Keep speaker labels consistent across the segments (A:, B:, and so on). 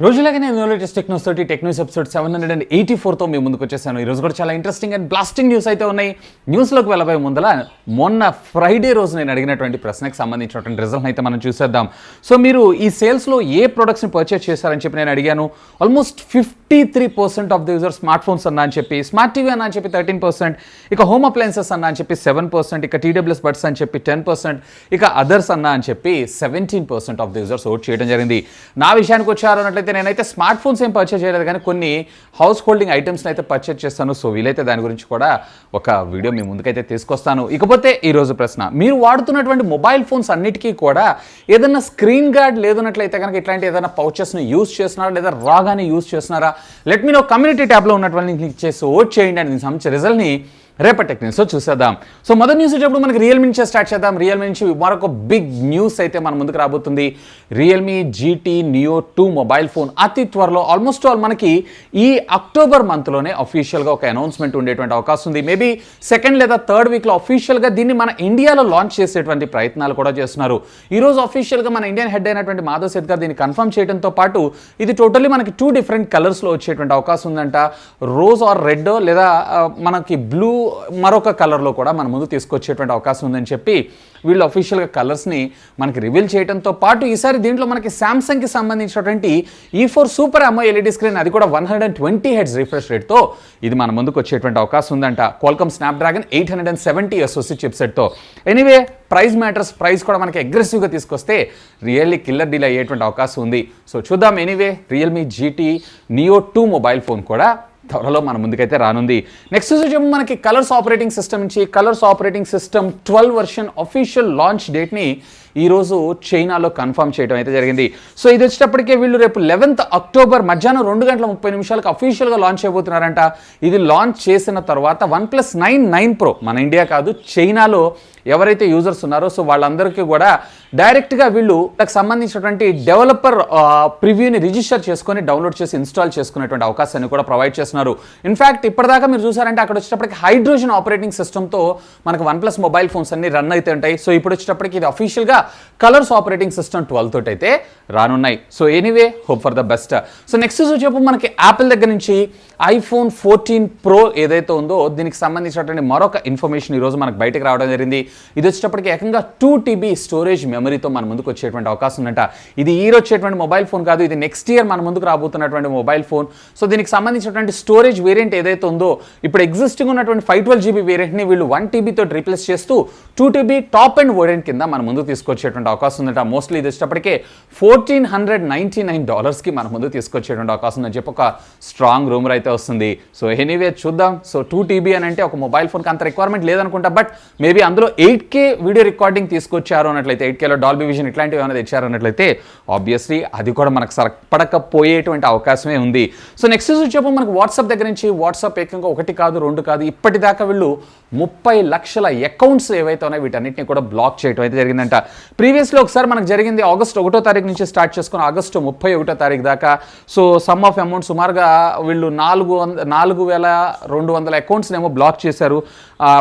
A: రోజులాగానే latest Technos episode 784తో మీ ముందుకు వచ్చేసాను. ఈరోజు కూడా చాలా ఇంట్రెస్టింగ్ అండ్ బ్లాస్టింగ్ న్యూస్ అయితే ఉన్నాయి. న్యూస్లోకి వెళ్ళబోయే ముందల మొన్న ఫ్రైడే రోజు నేను అడిగినటువంటి ప్రశ్నకు సంబంధించినటువంటి రిజల్ట్ అయితే మనం చూసేద్దాం. సో మీరు ఈ సేల్స్లో ఏ ప్రొడక్ట్స్ని పర్చేస్ చేశారని చెప్పి నేను అడిగాను. Almost 53% of the user smart phones అన్నా అని చెప్పి, స్మార్ట్ టీవీ అన్నా అని చెప్పి 13%, ఇక హోమ్ అప్లయన్సెస్ అన్నా అని చెప్పి 7%, ఇక TWS బడ్స్ అని చెప్పి 10%, ఇక అదర్స్ అన్నా అని చెప్పి 17% ఆఫ్ ద యూజర్స్ ఓట్ చేయడం జరిగింది. నా విషయానికి వచ్చారు అన్నట్లయితే నేనైతే స్మార్ట్ ఫోన్స్ ఏం పర్చేస్ చేయలేదు, కానీ కొన్ని హౌస్ హోల్డింగ్ ఐటమ్స్ని అయితే పర్చేస్ చేస్తాను. సో వీలైతే దాని గురించి కూడా ఒక వీడియో మీ ముందుకైతే తీసుకొస్తాను. ఇకపోతే ఈరోజు ప్రశ్న, మీరు వాడుతున్నటువంటి మొబైల్ ఫోన్స్ అన్నిటికీ కూడా ఏదైనా స్క్రీన్ గార్డ్ లేదన్నట్లయితే కనుక ఇట్లాంటి ఏదైనా పౌచెస్ని యూజ్ చేస్తున్నారా లేదా రాగానే యూజ్ చేస్తున్నారా? లెట్ మీ నో కమ్యూనిటీ ట్యాబ్లో ఉన్నటువంటి క్లిక్ చేసి ఓట్ చేయండి అని దీనికి సంబంధించిన రిజల్ట్ని రేపటి టెక్నిక్స్లో చూసేద్దాం. సో మొదటి న్యూస్ వచ్చేప్పుడు మనకి రియల్మీ నుంచి స్టార్ట్ చేద్దాం. రియల్మీ నుంచి మరొక బిగ్ న్యూస్ అయితే మన ముందుకు రాబోతుంది. Realme GT Neo 2 mobile phone అతి త్వరలో ఆల్మోస్ట్ ఆల్ మనకి ఈ అక్టోబర్ మంత్లోనే అఫీషియల్గా ఒక అనౌన్స్మెంట్ ఉండేటువంటి అవకాశం ఉంది. మేబీ సెకండ్ లేదా థర్డ్ వీక్లో అఫీషియల్గా దీన్ని మన ఇండియాలో లాంచ్ చేసేటువంటి ప్రయత్నాలు కూడా చేస్తున్నారు. ఈరోజు అఫీషియల్గా మన ఇండియన్ హెడ్ అయినటువంటి మాధవ్ సేత్ గారు దీన్ని కన్ఫర్మ్ చేయడంతో పాటు ఇది టోటల్లీ మనకి 2 డిఫరెంట్ కలర్స్లో వచ్చేటువంటి అవకాశం ఉందంట. రోజ్ ఆర్ రెడ్ లేదా మనకి బ్లూ మరొక కలర్లో కూడా మన ముందు తీసుకొచ్చేటువంటి అవకాశం ఉందని చెప్పి వీళ్ళు అఫీషియల్గా కలర్స్ని మనకి రివీల్ చేయడంతో పాటు ఈసారి దీంట్లో మనకి శాంసంగ్కి సంబంధించినటువంటి E4 super AMOLED LED screen, అది కూడా 120 Hz రిఫ్రెష్ రేట్తో ఇది మన ముందుకు వచ్చేటువంటి అవకాశం ఉందంట. క్వాల్కామ్ స్నాప్డ్రాగన్ 870 SoC చిప్సెట్తో. ఎనీవే ప్రైస్ మ్యాటర్స్, ప్రైస్ కూడా మనకి అగ్రెసివ్గా తీసుకొస్తే రియల్లీ కిల్లర్ డీల్ అయ్యేటువంటి అవకాశం ఉంది. సో చూద్దాం. Anyway Realme GT Neo 2 mobile phone కూడా త్వరలో మన ముందుకైతే రానుంది. నెక్స్ట్ వచ్చేమో మనకి కలర్స్ ఆపరేటింగ్ సిస్టమ్ నుంచి ColorOS operating system 12 version official launch డేట్ని ఈరోజు చైనాలో కన్ఫర్మ్ చేయడం అయితే జరిగింది. సో ఇది వచ్చేటప్పటికే వీళ్ళు రేపు 11th అక్టోబర్ మధ్యాహ్నం 2:30 అఫీషియల్గా లాంచ్ అయిపోతున్నారంట. ఇది లాంచ్ చేసిన తర్వాత OnePlus 9 Pro మన ఇండియా కాదు, చైనాలో ఎవరైతే యూజర్స్ ఉన్నారో సో వాళ్ళందరికీ కూడా డైరెక్ట్గా వీళ్ళు దానికి సంబంధించినటువంటి డెవలపర్ ప్రివ్యూని రిజిస్టర్ చేసుకొని డౌన్లోడ్ చేసి ఇన్స్టాల్ చేసుకునేటువంటి అవకాశాన్ని కూడా ప్రొవైడ్ చేస్తున్నారు. ఇన్ఫ్యాక్ట్ ఇప్పటిదాకా మీరు చూసారంటే అక్కడ వచ్చేటప్పటికి హైడ్రోజన్ ఆపరేటింగ్ సిస్టమ్తో మనకు OnePlus మొబైల్ ఫోన్స్ అన్ని రన్ అయితే ఉంటాయి. సో ఇప్పుడు వచ్చేటప్పటికి ఇది అఫీషియల్గా కలర్స్ ఆపరేటింగ్ సిస్టమ్ 12 తోటి అయితే రానున్నాయి. So anyway hope for the best. So next వచ్చేప్పుడు మనకి యాపిల్ దగ్గర నుంచి iPhone 14 Pro ఏదైతే ఉందో దీనికి సంబంధించినటువంటి మరొక ఇన్ఫర్మేషన్ ఈరోజు మనకు బయటకు రావడం జరిగింది. ఇది వచ్చేటప్పటికి ఏకంగా 2 TB స్టోరేజ్ మెమరీతో మన ముందుకు వచ్చేటువంటి అవకాశం ఉందంట. ఇది ఈ రోజు వచ్చేటువంటి మొబైల్ ఫోన్ కాదు, ఇది నెక్స్ట్ ఇయర్ మన ముందుకు రాబోతున్నటువంటి మొబైల్ ఫోన్. సో దీనికి సంబంధించినటువంటి స్టోరేజ్ వేరియంట్ ఏదైతే ఉందో ఇప్పుడు ఎగ్జిస్టింగ్ ఉన్నటువంటి 512 GB వేరియంట్ని వీళ్ళు 1 TB తోటి రీప్లేస్ చేస్తూ 2 TB టాప్ అండ్ వేరియంట్ కింద మన ముందుకు తీసుకొచ్చేటువంటి అవకాశం ఉందంట. మోస్ట్లీ ఇది వచ్చేటప్పటికే $1,499కి మన ముందు తీసుకొచ్చేటువంటి అవకాశం ఉందని చెప్పి ఒక స్ట్రాంగ్ రూమర్ అయితే వస్తుంది. సో ఎనీవే చూద్దాం. సో 2 TB అని అంటే ఒక మొబైల్ ఫోన్కి అంత రిక్వైర్మెంట్ లేదనుకుంటా, బట్ మేబీ అందులో 8K వీడియో రికార్డింగ్ తీసుకొచ్చారు అన్నట్లయితే, 8Kలో డాల్బీ విజన్ ఇట్లాంటివి ఏమైనా తెచ్చారు అన్నట్లయితే ఆబ్వియస్లీ అది కూడా మనకు సరిపడకపోయేటువంటి అవకాశమే ఉంది. సో నెక్స్ట్ వచ్చేప్పుడు మనకు వాట్సాప్ దగ్గర నుంచి వాట్సాప్ ఏకంగా 1 కాదు 2 కాదు ఇప్పటిదాకా వీళ్ళు 30 లక్షల అకౌంట్స్ ఏవైతే ఉన్నాయో వీటన్నిటిని కూడా బ్లాక్ చేయడం అయితే జరిగిందంట. ప్రీవియస్లో ఒకసారి మనకు జరిగింది ఆగస్టు 1వ తారీఖు నుంచి స్టార్ట్ చేసుకుని ఆగస్టు 31వ తారీఖు దాకా. సో సమ్ ఆఫ్ అమౌంట్ సుమారుగా వీళ్ళు 4,200 అకౌంట్స్ని ఏమో బ్లాక్ చేశారు.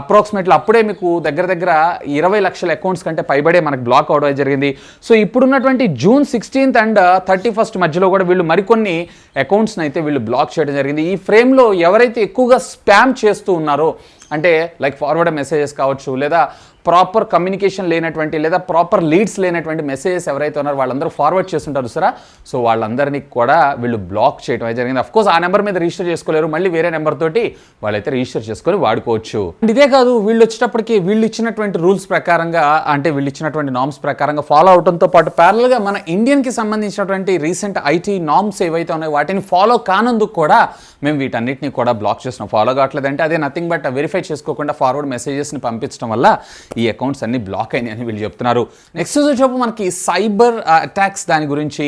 A: అప్రాక్సిమేట్లీ అప్పుడే మీకు దగ్గర 20 లక్షల అకౌంట్స్ కంటే పైబడే మనకు బ్లాక్ అవడం జరిగింది. సో ఇప్పుడున్నటువంటి June 16th అండ్ 31st మధ్యలో కూడా వీళ్ళు మరికొన్ని అకౌంట్స్ని అయితే వీళ్ళు బ్లాక్ చేయడం జరిగింది. ఈ ఫ్రేమ్లో ఎవరైతే ఎక్కువగా స్పామ్ చేస్తూ ఉన్నారో, అంటే లైక్ ఫార్వర్డ్ మెసేజెస్ కావచ్చు, లేదా ప్రాపర్ కమ్యూనికేషన్ లేనటువంటి లేదా ప్రాపర్ లీడ్స్ లేనటువంటి మెసేజెస్ ఎవరైతే ఉన్నారో వాళ్ళందరూ ఫార్వర్డ్ చేస్తుంటారు సరే. సో వాళ్ళందరినీ కూడా వీళ్ళు బ్లాక్ చేయడం అయితే జరిగింది. అఫ్కోర్స్ ఆ నెంబర్ మీద రిజిస్టర్ చేసుకోలేరు, మళ్ళీ వేరే నెంబర్ తోటి వాళ్ళైతే రిజిస్టర్ చేసుకొని వాడుకోవచ్చు. అండ్ ఇదే కాదు, వీళ్ళు వచ్చేటప్పటికి వీళ్ళు ఇచ్చినటువంటి రూల్స్ ప్రకారంగా, అంటే వీళ్ళు ఇచ్చినటువంటి నామ్స్ ప్రకారంగా ఫాలో అవడంతో పాటు ప్యారల్గా మన ఇండియన్కి సంబంధించినటువంటి రీసెంట్ IT నామ్స్ ఏవైతే ఉన్నాయో వాటిని ఫాలో కానందుకు కూడా మేము వీటన్నిటిని కూడా బ్లాక్ చేస్తున్నాం. ఫాలో కావట్లేదంటే అదే నథింగ్ బట్ వెరిఫై చేసుకోకుండా ఫార్వర్డ్ మెసేజెస్ని పంపించడం వల్ల ఈ అకౌంట్స్ అన్ని బ్లాక్ అయినాయి అని వీళ్ళు చెప్తున్నారు. నెక్స్ట్ వచ్చేటప్పుడు మనకి సైబర్ అటాక్స్ దాని గురించి.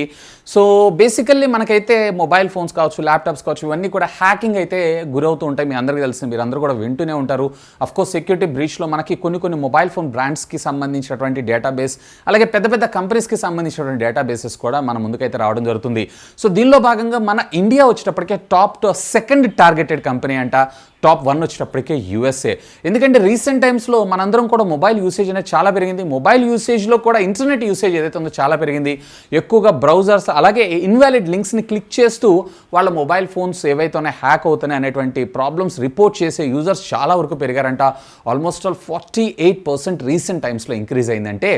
A: సో బేసికల్లీ మనకైతే మొబైల్ ఫోన్స్ కావచ్చు, ల్యాప్టాప్స్ కావచ్చు, ఇవన్నీ కూడా హ్యాకింగ్ అయితే గురవుతూ ఉంటాయి. మీ అందరికీ తెలిసింది, మీరు అందరూ కూడా వింటూనే ఉంటారు. అఫ్కోర్స్ సెక్యూరిటీ బ్రీచ్లో మనకి కొన్ని మొబైల్ ఫోన్ బ్రాండ్స్కి సంబంధించినటువంటి డేటాబేస్, అలాగే పెద్ద కంపెనీస్కి సంబంధించినటువంటి డేటాబేసెస్ కూడా మన ముందుకైతే రావడం జరుగుతుంది. సో దీనిలో భాగంగా మన ఇండియా వచ్చేటప్పటికే టాప్ 2 టార్గెటెడ్ కంపెనీ అంట. Top 1 వచ్చేటప్పటికే USA. ఎందుకంటే రీసెంట్ టైమ్స్లో మనందరం కూడా మొబైల్ యూసేజ్ అనేది చాలా పెరిగింది. మొబైల్ యూసేజ్లో కూడా ఇంటర్నెట్ యూసేజ్ ఏదైతే ఉందో చాలా పెరిగింది. ఎక్కువగా బ్రౌజర్స్ అలాగే ఇన్వాలిడ్ లింక్స్ని క్లిక్ చేస్తూ వాళ్ళ మొబైల్ ఫోన్స్ ఏవైతే ఉన్నాయో హ్యాక్ అవుతున్నాయి అనేటువంటి ప్రాబ్లమ్స్ రిపోర్ట్ చేసే యూజర్స్ చాలా వరకు పెరిగారంట. ఆల్మోస్ట్ ఆల్ 48% రీసెంట్ టైమ్స్లో ఇంక్రీజ్ అయిందంటే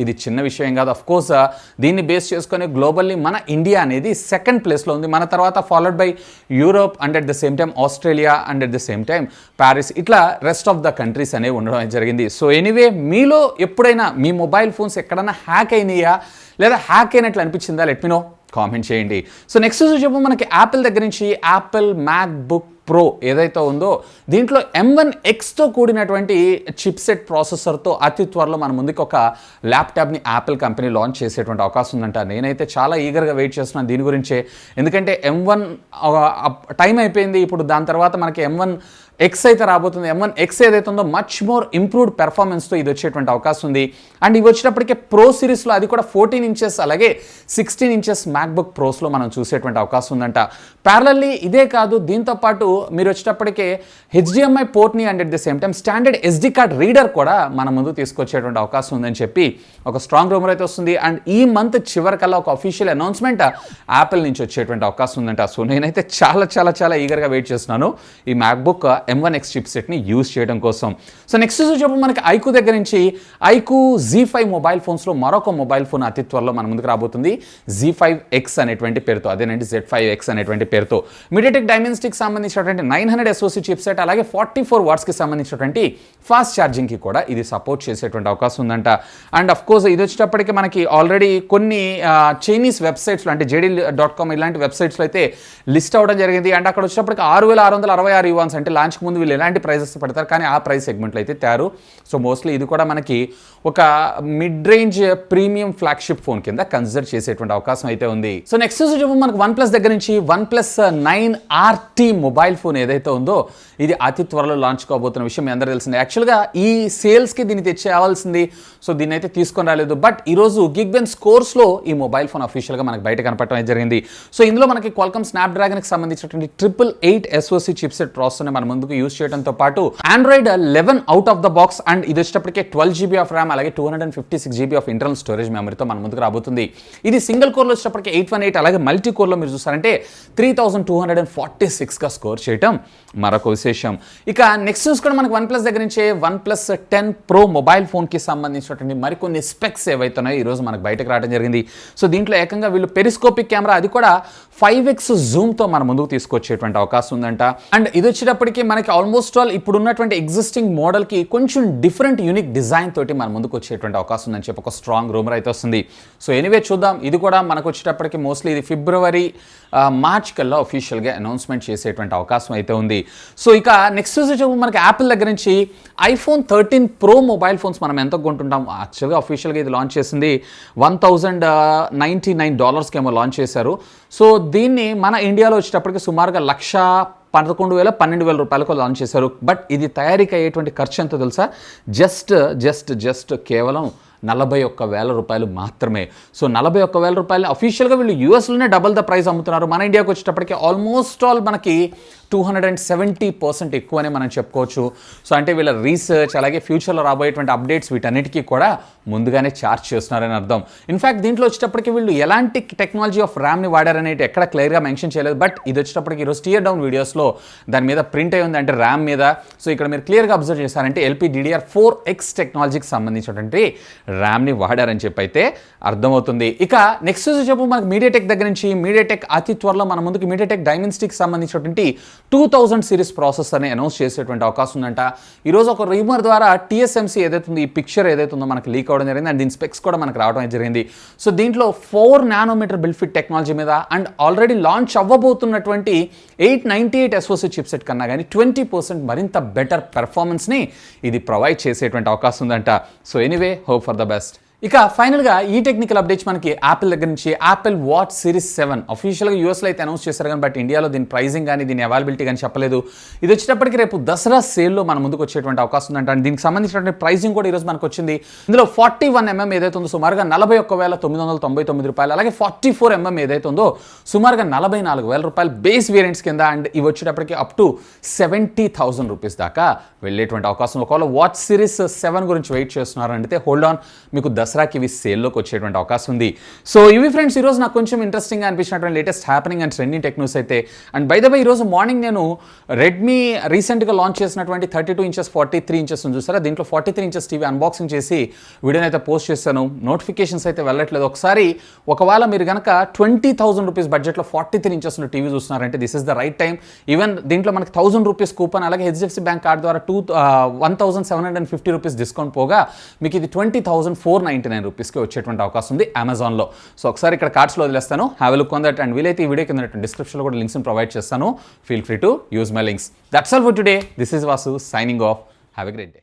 A: ఇది చిన్న విషయం కాదు. అఫ్ కోర్స్ దీన్ని బేస్ చేసుకొని గ్లోబల్లీ మన ఇండియా అనేది సెకండ్ ప్లేస్లో ఉంది. మన తర్వాత followed by Europe and at the same time Australia and at the same time Paris, ఇట్లా రెస్ట్ ఆఫ్ ద కంట్రీస్ అనేవి ఉండడం జరిగింది. సో ఎనీవే, మీలో ఎప్పుడైనా మీ మొబైల్ ఫోన్స్ ఎక్కడైనా హ్యాక్ అయినాయా లేదా హ్యాక్ అయినట్లు అనిపించిందా? లెట్ మీ నో, కామెంట్ చేయండి. సో నెక్స్ట్ చెప్పు మనకి యాపిల్ దగ్గర నుంచి యాపిల్ మ్యాక్బుక్ ప్రో ఏదైతే ఉందో దీంట్లో M1Xతో కూడినటువంటి చిప్సెట్ ప్రాసెసర్తో అతి త్వరలో మన ముందుకు ఒక ల్యాప్టాప్ని యాపిల్ కంపెనీ లాంచ్ చేసేటువంటి అవకాశం ఉందంట. నేనైతే చాలా ఈగర్గా వెయిట్ చేస్తున్నాను దీని గురించే, ఎందుకంటే M1 టైం అయిపోయింది. ఇప్పుడు దాని తర్వాత మనకి M1X అయితే రాబోతుంది. M1X ఏదైతే ఉందో మచ్ మోర్ ఇంప్రూవ్డ్ పెర్ఫార్మెన్స్తో ఇది వచ్చేటువంటి అవకాశం ఉంది. అండ్ ఇవి వచ్చేటప్పటికే ప్రో సిరీస్లో అది కూడా 14 ఇంచెస్ అలాగే 16 ఇంచెస్ మ్యాక్బుక్ ప్రోస్లో మనం చూసేటువంటి అవకాశం ఉందంట. ప్యారలల్లీ ఇదే కాదు, దీంతో పాటు మీరు వచ్చేటప్పటికే HDMI పోర్ట్ని and at the same time standard SD card reader కూడా మన ముందు తీసుకొచ్చేటువంటి అవకాశం ఉందని చెప్పి ఒక స్ట్రాంగ్ రూమర్ అయితే వస్తుంది. అండ్ ఈ మంత్ చివరికల్లా ఒక అఫీషియల్ అనౌన్స్మెంట్ యాపిల్ నుంచి వచ్చేటువంటి అవకాశం ఉందంట. సో నేనైతే చాలా చాలా చాలా ఈగర్గా వెయిట్ చేస్తున్నాను ఈ మ్యాక్బుక్ M1X చిప్సెట్ని యూజ్ చేయడం కోసం. సో నెక్స్ట్ చెప్పు మనకి ఐకు దగ్గర నుంచి ఐకు Z5 మొబైల్ ఫోన్స్లో మరొక మొబైల్ ఫోన్ అతి త్వరలో మన ముందుకు రాబోతుంది. Z5X అనేటువంటి పేరుతో, అదేనండి Z5X అనేటువంటి పేరుతో మీడియాటెక్ డైమెన్సిటీకి సంబంధించినటువంటి 900 SoC చిప్సెట్ అలాగే 44 వాట్స్కి సంబంధించినటువంటి ఫాస్ట్ ఛార్జింగ్కి కూడా ఇది సపోర్ట్ చేసేటువంటి అవకాశం ఉందంట. అండ్ అఫ్ కోర్స్ ఇది వచ్చేటప్పటికి మనకి ఆల్రెడీ కొన్ని చైనీస్ వెబ్సైట్స్లో అంటే JD.com ఇలాంటి వెబ్సైట్స్లో అయితే లిస్ట్ అవ్వడం జరిగింది. అండ్ అక్కడ వచ్చేటప్పటికి 6,666 యువాన్స్ అంటే లాంచ్కి ముందు వీళ్ళు ఎలాంటి ప్రైజెస్ పెడతారు, కానీ ఆ ప్రైస్ సెగ్మెంట్లో అయితే తయారు. సో మోస్ట్లీ ఇది కూడా మనకి ఒక mid range premium flagship phone కింద కన్సిడర్ చేసేటువంటి అవకాశం అయితే ఉంది. సో నెక్స్ట్ చెప్పు మనకు OnePlus దగ్గర నుంచి OnePlus 9RT మొబైల్ ఫోన్ ఏదైతే ఉందో ఇది అతి త్వరలో లాంచ్ కాబోతున్న విషయం మీ అందరూ తెలిసిందే. యాక్చువల్గా ఈ సేల్స్కి దీన్ని తెచ్చేయాల్సింది, సో దీన్ని అయితే తీసుకొని రాలేదు. బట్ ఈరోజు గిగ్బెన్ స్కోర్స్లో ఈ మొబైల్ ఫోన్ అఫీషియల్గా మనకు బయట కనపడటం జరిగింది. సో ఇందులో మనకి Qualcomm Snapdragonకి సంబంధించినటువంటి 888 SoC చిప్సెట్ ప్రాసెసర్ని మన ముందుకు యూజ్ చేయడంతో పాటు Android 11 out of the box and ఇది వచ్చేటప్పటికే 12 GB ఆఫ్ ర్యామ్ అలాగే 256 GB ఆఫ్ ఇంటర్నల్ స్టోరేజ్ మెమరీతో మన ముందుకు రాబోతుంది. ఇది సింగిల్ కోర్లో వచ్చేటప్పటికి 818 అలాగే మల్టీ కోర్లో మీరు చూసారంటే 3246గా స్కోర్ చేయటం మరొక విశేషం. ఇక నెక్స్ట్ న్యూస్ కూడా మనకి OnePlus దగ్గర నుంచే OnePlus 10 Pro మొబైల్ ఫోన్కి సంబంధించినటువంటి మరికొన్ని స్పెక్స్ ఏవైతున్నాయో ఈరోజు మనకు బయటకు రావడం జరిగింది. సో దీంట్లో ఏకంగా వీళ్ళు పెరిస్కోపిక్ కెమెరా అది కూడా 5x జూమ్తో మన ముందుకు తీసుకొచ్చేటువంటి అవకాశం ఉందంట. అండ్ ఇది వచ్చేటప్పటికి మనకి ఆల్మోస్ట్ ఆల్ ఇప్పుడు ఉన్నటువంటి ఎగ్జిస్టింగ్ మోడల్కి కొంచెం డిఫరెంట్ యూనిక్ డిజైన్ తోటి మన ముందుకు వచ్చేటువంటి అవకాశం ఉందని చెప్పి ఒక స్ట్రాంగ్ రూమర్ అయితే వస్తుంది. సో ఎనీవే చూద్దాం, ఇది కూడా మనకు వచ్చేటప్పటికి మోస్ట్లీ ఇది ఫిబ్రవరి మార్చ్ కల్లా అఫీషియల్గా అనౌన్స్మెంట్ చేసేటువంటి అవకాశం అయితే ఉంది. సో ఇక నెక్స్ట్ చెప్పు మనకి యాపిల్ దగ్గర నుంచి iPhone 13 Pro మొబైల్ ఫోన్స్ మనం ఎంత కొంటుంటాం. యాక్చువల్గా అఫీషియల్గా ఇది లాంచ్ చేసింది $1,099 ఏమో లాంచ్ చేశారు. సో దీన్ని మన ఇండియాలో వచ్చేటప్పటికి సుమారుగా 1,11,000-12,000 రూపాయలకు లాంచ్ చేశారు. బట్ ఇది తయారీకి అయ్యేటువంటి ఖర్చు ఎంతో తెలుసా? జస్ట్ కేవలం 41,000 రూపాయలు మాత్రమే. సో 41,000 రూపాయలు అఫీషియల్గా వీళ్ళు యూఎస్లోనే డబల్ ద ప్రైస్ అమ్ముతున్నారు. మన ఇండియాకి వచ్చేటప్పటికి ఆల్మోస్ట్ ఆల్ మనకి 270% ఎక్కువనే మనం చెప్పుకోవచ్చు. సో అంటే వీళ్ళ రీసెర్చ్ అలాగే ఫ్యూచర్లో రాబోయేటువంటి అప్డేట్స్ వీటన్నిటికీ కూడా ముందుగానే ఛార్జ్ చేస్తున్నారని అర్థం. ఇన్ఫ్యాక్ట్ దీంట్లో వచ్చేటప్పటికి వీళ్ళు ఎలాంటి టెక్నాలజీ ఆఫ్ ర్యామ్ని వాడారనేది ఎక్కడ క్లియర్గా మెన్షన్ చేయలేదు. బట్ ఇది వచ్చేటప్పటికి ఈరోజు టియర్ డౌన్ వీడియోస్లో దాని మీద ప్రింట్ అయి ఉంది అంటే ర్యామ్ మీద. సో ఇక్కడ మీరు క్లియర్గా అబ్జర్వ్ చేశారంటే LPDDR4X టెక్నాలజీకి సంబంధించినటువంటి ర్యామ్ని వాడారని చెప్పి అయితే అర్థమవుతుంది. ఇక నెక్స్ట్ చెప్పు మనకు మీడియాటెక్ దగ్గర నుంచి మీడియాటెక్ అతి త్వరలో మన ముందుకు మీడియాటెక్ డైమెన్సిటీకి సంబంధించినటువంటి 2000 సిరీస్ ప్రాసెసర్ని అనౌన్స్ చేసేటువంటి అవకాశం ఉందంట. ఈరోజు ఒక రూమర్ ద్వారా TSMC ఏదైతే ఉందో ఈ పిక్చర్ ఏదైతే ఉందో మనకు లీక్ అవ్వడం జరిగింది అండ్ దీని స్పెక్స్ కూడా మనకు రావడం జరిగింది. సో దీంట్లో 4 నానోమీటర్ బిల్ఫిట్ టెక్నాలజీ మీద అండ్ ఆల్రెడీ లాంచ్ అవ్వబోతున్నటువంటి 898 SoC చిప్సెట్ కన్నా కానీ 20% మరింత బెటర్ పెర్ఫార్మెన్స్ని ఇది ప్రొవైడ్ చేసేటువంటి అవకాశం ఉందంట. So anyway, hope for the best. ఇక ఫైనల్గా ఈ టెక్నికల్ అప్డేట్స్ మనకి యాపిల్ దగ్గర నుంచి యాపిల్ వాచ్ సిరీస్ 7 అఫీషియల్గా యూఎస్లో అయితే అనౌన్స్ చేశారు కానీ బట్ ఇండియాలో దీని ప్రైజింగ్ కానీ దీని అవైలబిలిటీ కానీ చెప్పలేదు. ఇది వచ్చేటప్పటికి రేపు దసరా సేల్లో మన ముందుకు వచ్చేటువంటి అవకాశం ఉందంట. అండ్ దీనికి సంబంధించినటువంటి ప్రైజింగ్ కూడా ఈరోజు మనకు వచ్చింది. ఇందులో 41mm ఏదైతే ఉందో సుమారుగా 41,999 రూపాయలు, అలాగే 44mm ఏదైతే ఉందో సుమారుగా 44,000 రూపాయలు బేస్ వేరియంట్స్ కింద. అండ్ ఇవి వచ్చేటప్పటికి అప్ టు 70,000 రూపీస్ దాకా వెళ్ళేటువంటి అవకాశం. ఒకవేళ వాచ్ సిరీస్ 7 గురించి వెయిట్ చేస్తున్నారు అంటే హోల్డ్ ఆన్, మీకు దసరాకి ఇవి సేల్లోకి వచ్చేటువంటి అవకాశం ఉంది. సో ఇవి ఫ్రెండ్స్ ఈరోజు నాకు కొంచెం ఇంట్రెస్టింగ్గా అనిపించినటువంటి latest happening and trending tech news అయితే. అండ్ బై ద వే ఈరోజు మార్నింగ్ నేను రెడ్మీ రీసెంట్గా లాంచ్ చేసినటువంటి 32 ఇంచెస్ 43 ఇంచెస్ చూసారా, దీంట్లో 43 ఇంచెస్ టీవీ అన్బాక్సింగ్ చేసి వీడియోని అయితే పోస్ట్ చేశాను. నోటిఫికేషన్స్ అయితే వెళ్ళట్లేదు. ఒకవేళ మీరు కనుక 20,000 రూపీస్ బడ్జెట్లో 43 ఇంచెస్ టీవీ చూస్తున్నారంటే this is the right time. Even దీంట్లో మనకి 1,000 రూపీస్ కూపన్, అలాగే హెచ్డిఎఫ్సి బ్యాంక్ కార్డ్ ద్వారా 1,750 రూపీస్ డిస్కౌంట్ పోగా మీకు ఇది 20,499 రూపీస్కి వచ్చేటువంటి అవకాశం ఉంది అమెజాన్లో. సో ఒకసారి ఇక్కడ కార్డ్స్లో వదిలేస్తాను, have a look on that. And వీలైతే ఈ వీడియో కింద డిస్క్రిప్షన్లో కూడా లింక్స్ ప్రొవైడ్ చేస్తాను. Feel free to use my links. That's all for today. This is Vasu signing off. Have a great day.